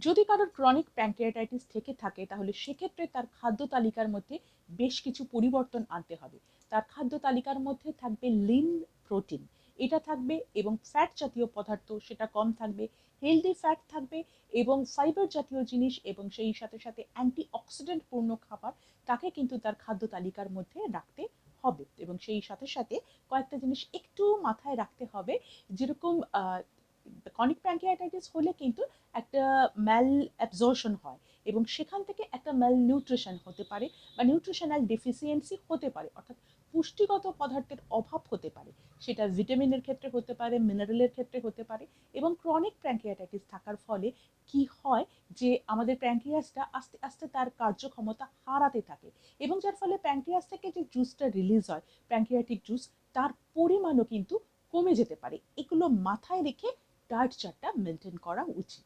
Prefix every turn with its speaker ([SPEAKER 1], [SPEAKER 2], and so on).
[SPEAKER 1] যদি কারোর chronic pancreatitis থেকে থাকে তাহলে সেক্ষেত্রে তার খাদ্য তালিকার মধ্যে বেশ কিছু পরিবর্তন আনতে হবে। তার খাদ্য তালিকার মধ্যে থাকবে লিন প্রোটিন, এটা থাকবে, এবং ফ্যাট জাতীয় পদার্থ সেটা কম থাকবে, হেলদি ফ্যাট থাকবে, এবং ফাইবার জাতীয় জিনিস এবং সেই সাথে সাথে অ্যান্টিঅক্সিডেন্ট পূর্ণ খাবার তাকে কিন্তু তার খাদ্য তালিকার মধ্যে রাখতে হবে। এবং সেই সাথে সাথে কয়েকটা জিনিস একটু মাথায় রাখতে হবে, যেরকম ক্রনিক প্যানক্রিয়াটাইটিস হলে কিন্তু একটা ম্যাল অ্যাবজর্পশন হয় এবং সেখান থেকে একটা ম্যাল নিউট্রিশন হতে পারে বা নিউট্রিশনাল ডেফিসিয়েন্সি হতে পারে, অর্থাৎ পুষ্টিগত পদার্থের অভাব হতে পারে। সেটা ভিটামিনের ক্ষেত্রে হতে পারে, মিনারেলের ক্ষেত্রে হতে পারে। এবং ক্রনিক প্যানক্রিয়াটাইটিস থাকার ফলে কি হয় যে আমাদের প্যানক্রিয়াসটা আস্তে আস্তে তার কার্যক্ষমতা হারাতে থাকে, এবং যার ফলে প্যানক্রিয়াস থেকে যে জুসটা রিলিজ হয়, প্যানক্রিয়াটিক জুস, তার পরিমাণও কিন্তু কমে যেতে পারে। এগুলো মাথায় রেখে ডায়েট চার্টটা মেনটেন করা উচিত।